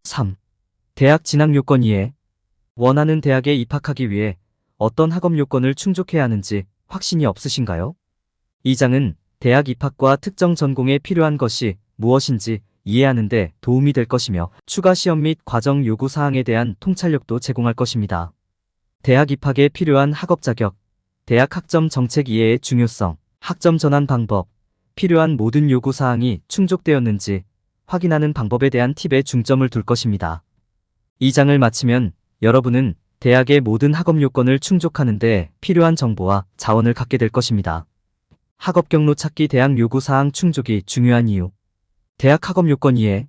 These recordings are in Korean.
3. 대학 진학 요건 이해. 원하는 대학에 입학하기 위해 어떤 학업 요건을 충족해야 하는지 확신이 없으신가요? 이 장은 대학 입학과 특정 전공에 필요한 것이 무엇인지 이해하는 데 도움이 될 것이며 추가 시험 및 과정 요구 사항에 대한 통찰력도 제공할 것입니다. 대학 입학에 필요한 학업 자격, 대학 학점 정책 이해의 중요성, 학점 전환 방법, 필요한 모든 요구 사항이 충족되었는지 확인하는 방법에 대한 팁에 중점을 둘 것입니다. 이 장을 마치면 여러분은 대학의 모든 학업 요건을 충족하는 데 필요한 정보와 자원을 갖게 될 것입니다. 학업 경로 찾기 대학 요구 사항 충족이 중요한 이유. 대학 학업 요건 이해.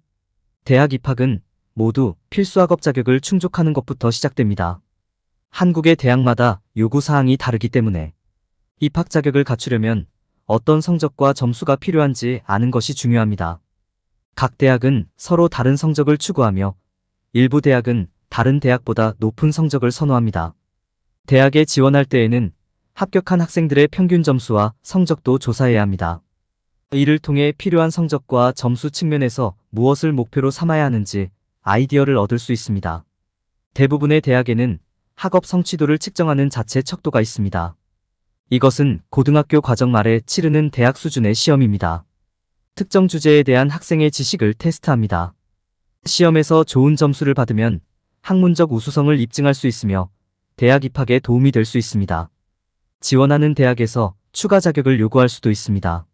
대학 입학은 모두 필수 학업 자격을 충족하는 것부터 시작됩니다. 한국의 대학마다 요구 사항이 다르기 때문에 입학 자격을 갖추려면 어떤 성적과 점수가 필요한지 아는 것이 중요합니다. 각 대학은 서로 다른 성적을 추구하며 일부 대학은 다른 대학보다 높은 성적을 선호합니다. 대학에 지원할 때에는 합격한 학생들의 평균 점수와 성적도 조사해야 합니다. 이를 통해 필요한 성적과 점수 측면에서 무엇을 목표로 삼아야 하는지 아이디어를 얻을 수 있습니다. 대부분의 대학에는 학업 성취도를 측정하는 자체 척도가 있습니다. 이것은 고등학교 과정 말에 치르는 대학 수준의 시험입니다. 특정 주제에 대한 학생의 지식을 테스트합니다. 시험에서 좋은 점수를 받으면 학문적 우수성을 입증할 수 있으며 대학 입학에 도움이 될 수 있습니다. 지원하는 대학에서 추가 자격을 요구할 수도 있습니다.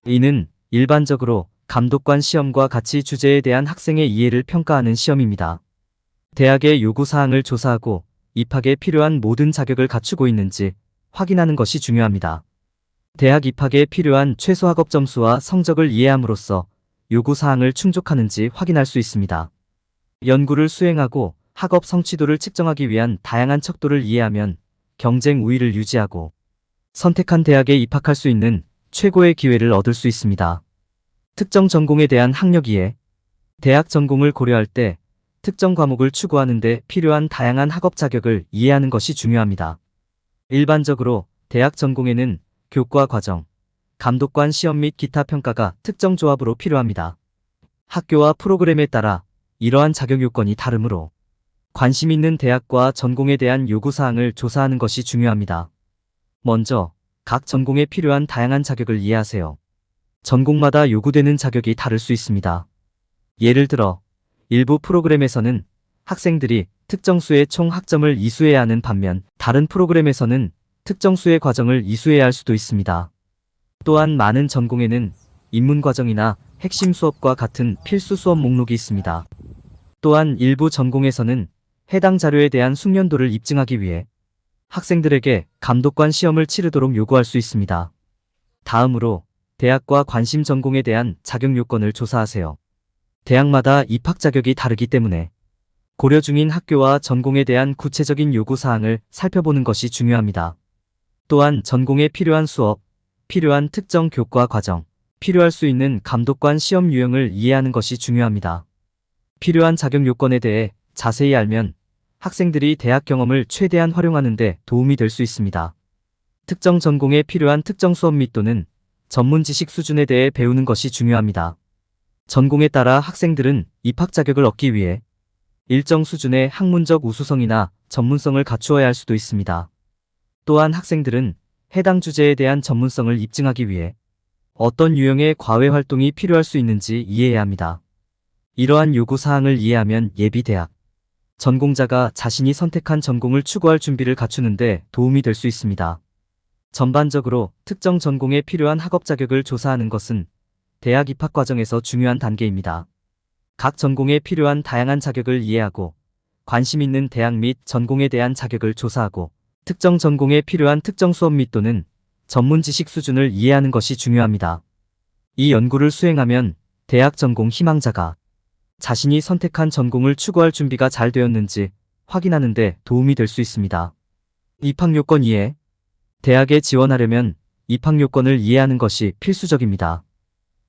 이는 일반적으로 감독관 시험과 같이 주제에 대한 학생의 이해를 평가하는 시험입니다. 대학의 요구 사항을 조사하고 입학에 필요한 모든 자격을 갖추고 있는지 확인하는 것이 중요합니다. 대학 입학에 필요한 최소 학업 점수와 성적을 이해함으로써 요구 사항을 충족하는지 확인할 수 있습니다. 연구를 수행하고 학업 성취도를 측정하기 위한 다양한 척도를 이해하면 경쟁 우위를 유지하고 선택한 대학에 입학할 수 있는 최고의 기회를 얻을 수 있습니다. 특정 전공에 대한 학력 이해. 대학 전공을 고려할 때 특정 과목을 추구하는 데 필요한 다양한 학업 자격을 이해하는 것이 중요합니다. 일반적으로 대학 전공에는 교과 과정, 감독관 시험 및 기타 평가가 특정 조합으로 필요합니다. 학교와 프로그램에 따라 이러한 자격 요건이 다르므로 관심 있는 대학과 전공에 대한 요구사항을 조사하는 것이 중요합니다. 먼저 각 전공에 필요한 다양한 자격을 이해하세요. 전공마다 요구되는 자격이 다를 수 있습니다. 예를 들어 일부 프로그램에서는 학생들이 특정 수의 총 학점을 이수해야 하는 반면 다른 프로그램에서는 특정 수의 과정을 이수해야 할 수도 있습니다. 또한 많은 전공에는 입문과정이나 핵심 수업과 같은 필수 수업 목록이 있습니다. 또한 일부 전공에서는 해당 자료에 대한 숙련도를 입증하기 위해 학생들에게 감독관 시험을 치르도록 요구할 수 있습니다. 다음으로 대학과 관심 전공에 대한 자격 요건을 조사하세요. 대학마다 입학 자격이 다르기 때문에 고려 중인 학교와 전공에 대한 구체적인 요구사항을 살펴보는 것이 중요합니다. 또한 전공에 필요한 수업, 필요한 특정 교과 과정, 필요할 수 있는 감독관 시험 유형을 이해하는 것이 중요합니다. 필요한 자격 요건에 대해 자세히 알면 학생들이 대학 경험을 최대한 활용하는 데 도움이 될 수 있습니다. 특정 전공에 필요한 특정 수업 및 또는 전문 지식 수준에 대해 배우는 것이 중요합니다. 전공에 따라 학생들은 입학 자격을 얻기 위해 일정 수준의 학문적 우수성이나 전문성을 갖추어야 할 수도 있습니다. 또한 학생들은 해당 주제에 대한 전문성을 입증하기 위해 어떤 유형의 과외 활동이 필요할 수 있는지 이해해야 합니다. 이러한 요구사항을 이해하면 예비 대학, 전공자가 자신이 선택한 전공을 추구할 준비를 갖추는 데 도움이 될 수 있습니다. 전반적으로 특정 전공에 필요한 학업 자격을 조사하는 것은 대학 입학 과정에서 중요한 단계입니다. 각 전공에 필요한 다양한 자격을 이해하고 관심 있는 대학 및 전공에 대한 자격을 조사하고 특정 전공에 필요한 특정 수업 및 또는 전문 지식 수준을 이해하는 것이 중요합니다. 이 연구를 수행하면 대학 전공 희망자가 자신이 선택한 전공을 추구할 준비가 잘 되었는지 확인하는 데 도움이 될 수 있습니다. 입학 요건 이해. 대학에 지원하려면 입학 요건을 이해하는 것이 필수적입니다.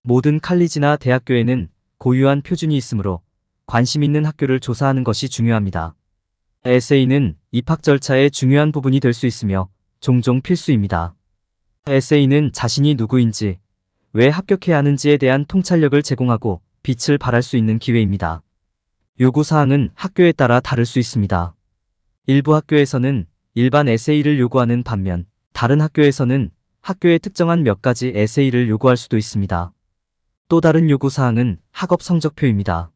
모든 칼리지나 대학교에는 고유한 표준이 있으므로 관심 있는 학교를 조사하는 것이 중요합니다. 에세이는 입학 절차의 중요한 부분이 될 수 있으며 종종 필수입니다. 에세이는 자신이 누구인지, 왜 합격해야 하는지에 대한 통찰력을 제공하고 빛을 발할 수 있는 기회입니다. 요구사항은 학교에 따라 다를 수 있습니다. 일부 학교에서는 일반 에세이를 요구하는 반면 다른 학교에서는 학교에 특정한 몇 가지 에세이를 요구할 수도 있습니다. 또 다른 요구사항은 학업 성적표입니다.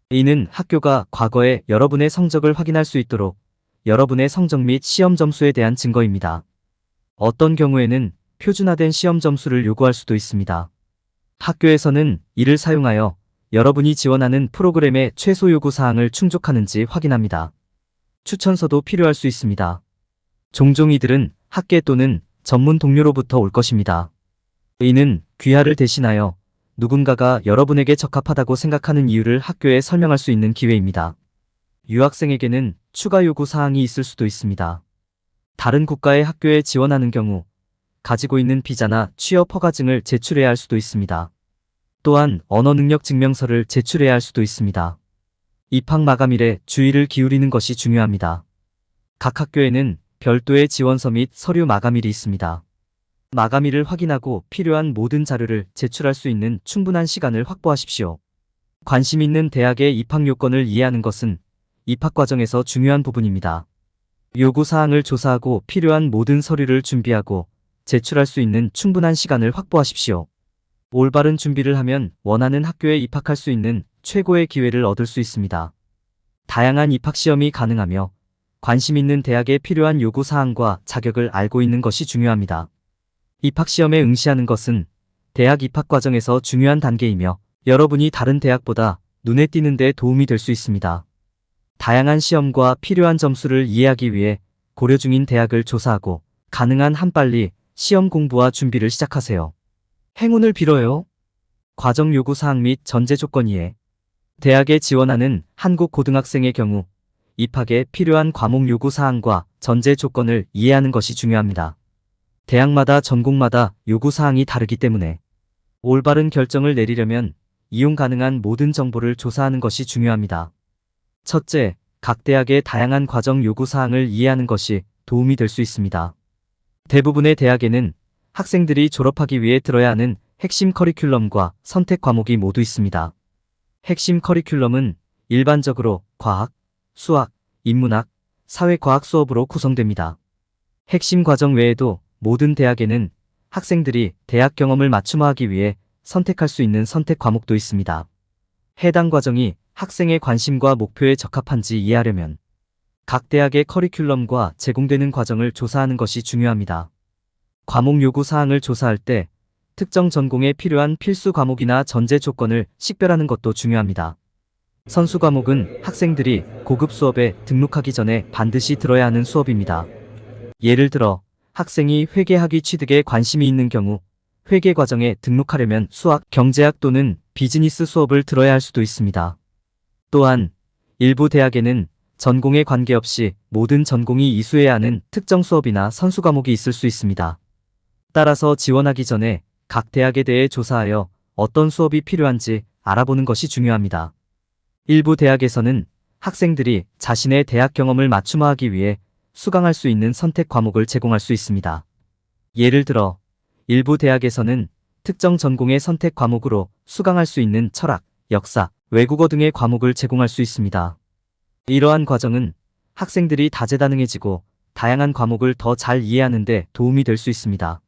이는 학교가 과거에 여러분의 성적을 확인할 수 있도록 여러분의 성적 및 시험 점수에 대한 증거입니다. 어떤 경우에는 표준화된 시험 점수를 요구할 수도 있습니다. 학교에서는 이를 사용하여 여러분이 지원하는 프로그램의 최소 요구사항을 충족하는지 확인합니다. 추천서도 필요할 수 있습니다. 종종 이들은 학계 또는 전문 동료로부터 올 것입니다. 이는 귀하를 대신하여 누군가가 여러분에게 적합하다고 생각하는 이유를 학교에 설명할 수 있는 기회입니다. 유학생에게는 추가 요구 사항이 있을 수도 있습니다. 다른 국가의 학교에 지원하는 경우 가지고 있는 비자나 취업 허가증을 제출해야 할 수도 있습니다. 또한 언어 능력 증명서를 제출해야 할 수도 있습니다. 입학 마감일에 주의를 기울이는 것이 중요합니다. 각 학교에는 별도의 지원서 및 서류 마감일이 있습니다. 마감일을 확인하고 필요한 모든 자료를 제출할 수 있는 충분한 시간을 확보하십시오. 관심 있는 대학의 입학 요건을 이해하는 것은 입학 과정에서 중요한 부분입니다. 요구 사항을 조사하고 필요한 모든 서류를 준비하고 제출할 수 있는 충분한 시간을 확보하십시오. 올바른 준비를 하면 원하는 학교에 입학할 수 있는 최고의 기회를 얻을 수 있습니다. 다양한 입학 시험이 가능하며 관심 있는 대학에 필요한 요구 사항과 자격을 알고 있는 것이 중요합니다. 입학 시험에 응시하는 것은 대학 입학 과정에서 중요한 단계이며 여러분이 다른 대학보다 눈에 띄는 데 도움이 될 수 있습니다. 다양한 시험과 필요한 점수를 이해하기 위해 고려 중인 대학을 조사하고 가능한 한 빨리 시험 공부와 준비를 시작하세요. 행운을 빌어요. 과정 요구 사항 및 전제 조건 이해. 대학에 지원하는 한국 고등학생의 경우 입학에 필요한 과목 요구 사항과 전제 조건을 이해하는 것이 중요합니다. 대학마다 전공마다 요구 사항이 다르기 때문에 올바른 결정을 내리려면 이용 가능한 모든 정보를 조사하는 것이 중요합니다. 첫째, 각 대학의 다양한 과정 요구 사항을 이해하는 것이 도움이 될 수 있습니다. 대부분의 대학에는 학생들이 졸업하기 위해 들어야 하는 핵심 커리큘럼과 선택 과목이 모두 있습니다. 핵심 커리큘럼은 일반적으로 과학, 수학, 인문학, 사회과학 수업으로 구성됩니다. 핵심 과정 외에도 모든 대학에는 학생들이 대학 경험을 맞춤화하기 위해 선택할 수 있는 선택 과목도 있습니다. 해당 과정이 학생의 관심과 목표에 적합한지 이해하려면 각 대학의 커리큘럼과 제공되는 과정을 조사하는 것이 중요합니다. 과목 요구 사항을 조사할 때 특정 전공에 필요한 필수 과목이나 전제 조건을 식별하는 것도 중요합니다. 선수 과목은 학생들이 고급 수업에 등록하기 전에 반드시 들어야 하는 수업입니다. 예를 들어 학생이 회계학위 취득에 관심이 있는 경우 회계 과정에 등록하려면 수학, 경제학 또는 비즈니스 수업을 들어야 할 수도 있습니다. 또한 일부 대학에는 전공에 관계없이 모든 전공이 이수해야 하는 특정 수업이나 선수 과목이 있을 수 있습니다. 따라서 지원하기 전에 각 대학에 대해 조사하여 어떤 수업이 필요한지 알아보는 것이 중요합니다. 일부 대학에서는 학생들이 자신의 대학 경험을 맞춤화하기 위해 수강할 수 있는 선택 과목을 제공할 수 있습니다. 예를 들어 일부 대학에서는 특정 전공의 선택 과목으로 수강할 수 있는 철학, 역사, 외국어 등의 과목을 제공할 수 있습니다. 이러한 과정은 학생들이 다재다능해지고 다양한 과목을 더 잘 이해하는 데 도움이 될 수 있습니다.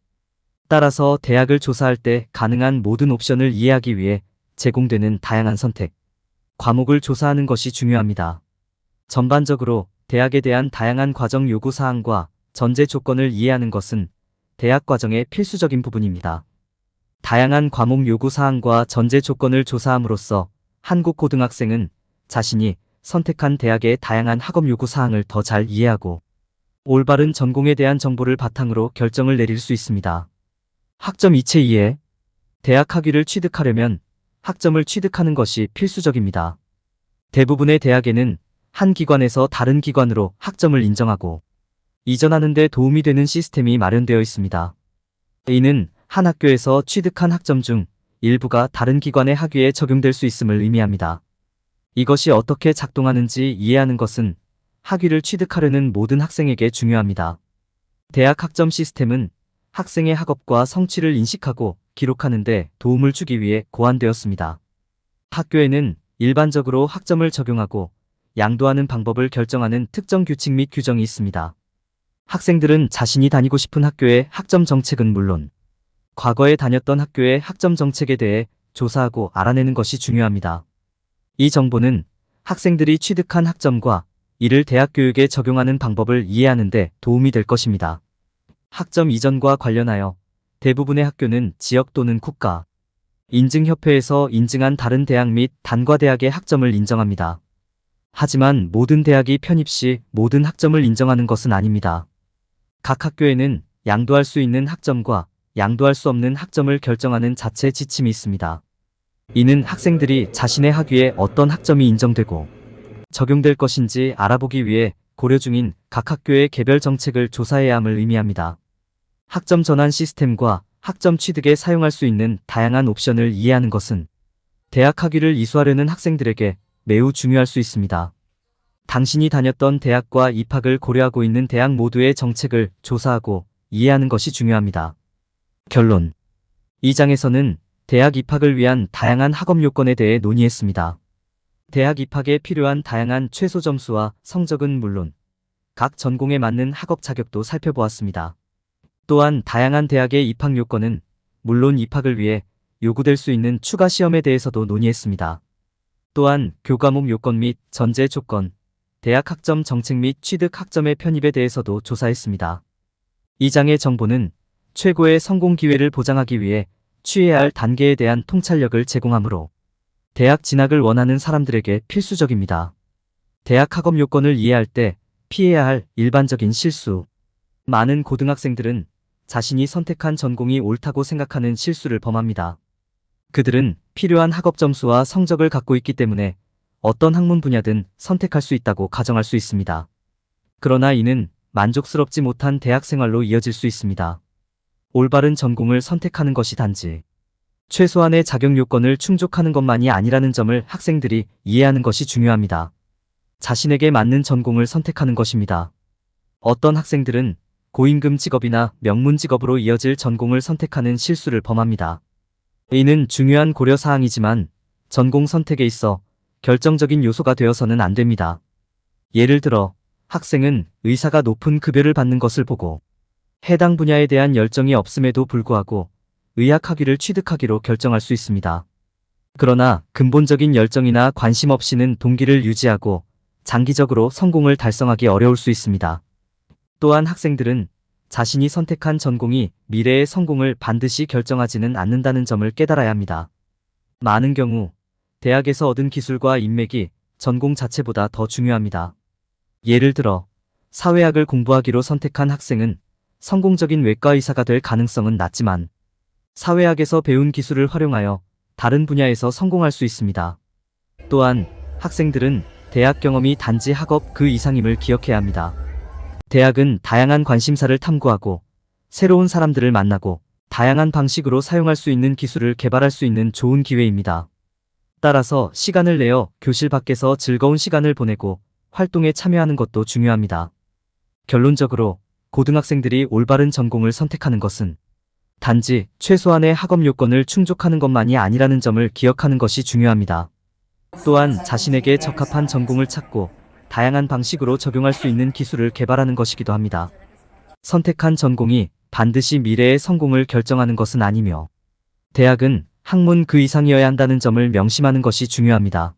따라서 대학을 조사할 때 가능한 모든 옵션을 이해하기 위해 제공되는 다양한 선택, 과목을 조사하는 것이 중요합니다. 전반적으로 대학에 대한 다양한 과정 요구 사항과 전제 조건을 이해하는 것은 대학 과정의 필수적인 부분입니다. 다양한 과목 요구 사항과 전제 조건을 조사함으로써 한국 고등학생은 자신이 선택한 대학의 다양한 학업 요구 사항을 더 잘 이해하고 올바른 전공에 대한 정보를 바탕으로 결정을 내릴 수 있습니다. 학점 이체 이해. 대학 학위를 취득하려면 학점을 취득하는 것이 필수적입니다. 대부분의 대학에는 한 기관에서 다른 기관으로 학점을 인정하고 이전하는 데 도움이 되는 시스템이 마련되어 있습니다. 이는 한 학교에서 취득한 학점 중 일부가 다른 기관의 학위에 적용될 수 있음을 의미합니다. 이것이 어떻게 작동하는지 이해하는 것은 학위를 취득하려는 모든 학생에게 중요합니다. 대학 학점 시스템은 학생의 학업과 성취를 인식하고 기록하는 데 도움을 주기 위해 고안되었습니다. 학교에는 일반적으로 학점을 적용하고 양도하는 방법을 결정하는 특정 규칙 및 규정이 있습니다. 학생들은 자신이 다니고 싶은 학교의 학점 정책은 물론 과거에 다녔던 학교의 학점 정책에 대해 조사하고 알아내는 것이 중요합니다. 이 정보는 학생들이 취득한 학점과 이를 대학 교육에 적용하는 방법을 이해하는 데 도움이 될 것입니다. 학점 이전과 관련하여 대부분의 학교는 지역 또는 국가 인증협회에서 인증한 다른 대학 및 단과대학의 학점을 인정합니다. 하지만 모든 대학이 편입 시 모든 학점을 인정하는 것은 아닙니다. 각 학교에는 양도할 수 있는 학점과 양도할 수 없는 학점을 결정하는 자체 지침이 있습니다. 이는 학생들이 자신의 학위에 어떤 학점이 인정되고 적용될 것인지 알아보기 위해 고려 중인 각 학교의 개별 정책을 조사해야 함을 의미합니다. 학점 전환 시스템과 학점 취득에 사용할 수 있는 다양한 옵션을 이해하는 것은 대학 학위를 이수하려는 학생들에게 매우 중요할 수 있습니다. 당신이 다녔던 대학과 입학을 고려하고 있는 대학 모두의 정책을 조사하고 이해하는 것이 중요합니다. 결론. 이 장에서는 대학 입학을 위한 다양한 학업 요건에 대해 논의했습니다. 대학 입학에 필요한 다양한 최소 점수와 성적은 물론 각 전공에 맞는 학업 자격도 살펴보았습니다. 또한 다양한 대학의 입학 요건은 물론 입학을 위해 요구될 수 있는 추가 시험에 대해서도 논의했습니다. 또한 교과목 요건 및 전제 조건, 대학 학점 정책 및 취득 학점의 편입에 대해서도 조사했습니다. 이 장의 정보는 최고의 성공 기회를 보장하기 위해 취해야 할 단계에 대한 통찰력을 제공하므로 대학 진학을 원하는 사람들에게 필수적입니다. 대학 학업 요건을 이해할 때 피해야 할 일반적인 실수. 많은 고등학생들은 자신이 선택한 전공이 옳다고 생각하는 실수를 범합니다. 그들은 필요한 학업 점수와 성적을 갖고 있기 때문에 어떤 학문 분야든 선택할 수 있다고 가정할 수 있습니다. 그러나 이는 만족스럽지 못한 대학 생활로 이어질 수 있습니다. 올바른 전공을 선택하는 것이 단지 최소한의 자격 요건을 충족하는 것만이 아니라는 점을 학생들이 이해하는 것이 중요합니다. 자신에게 맞는 전공을 선택하는 것입니다. 어떤 학생들은 고임금 직업이나 명문 직업으로 이어질 전공을 선택하는 실수를 범합니다. 이는 중요한 고려 사항이지만 전공 선택에 있어 결정적인 요소가 되어서는 안 됩니다. 예를 들어 학생은 의사가 높은 급여를 받는 것을 보고 해당 분야에 대한 열정이 없음에도 불구하고 의학 학위를 취득하기로 결정할 수 있습니다. 그러나 근본적인 열정이나 관심 없이는 동기를 유지하고 장기적으로 성공을 달성하기 어려울 수 있습니다. 또한 학생들은 자신이 선택한 전공이 미래의 성공을 반드시 결정하지는 않는다는 점을 깨달아야 합니다. 많은 경우 대학에서 얻은 기술과 인맥이 전공 자체보다 더 중요합니다. 예를 들어 사회학을 공부하기로 선택한 학생은 성공적인 외과 의사가 될 가능성은 낮지만 사회학에서 배운 기술을 활용하여 다른 분야에서 성공할 수 있습니다. 또한 학생들은 대학 경험이 단지 학업 그 이상임을 기억해야 합니다. 대학은 다양한 관심사를 탐구하고 새로운 사람들을 만나고 다양한 방식으로 사용할 수 있는 기술을 개발할 수 있는 좋은 기회입니다. 따라서 시간을 내어 교실 밖에서 즐거운 시간을 보내고 활동에 참여하는 것도 중요합니다. 결론적으로 고등학생들이 올바른 전공을 선택하는 것은 단지 최소한의 학업 요건을 충족하는 것만이 아니라는 점을 기억하는 것이 중요합니다. 또한 자신에게 적합한 전공을 찾고 다양한 방식으로 적용할 수 있는 기술을 개발하는 것이기도 합니다. 선택한 전공이 반드시 미래의 성공을 결정하는 것은 아니며 대학은 학문 그 이상이어야 한다는 점을 명심하는 것이 중요합니다.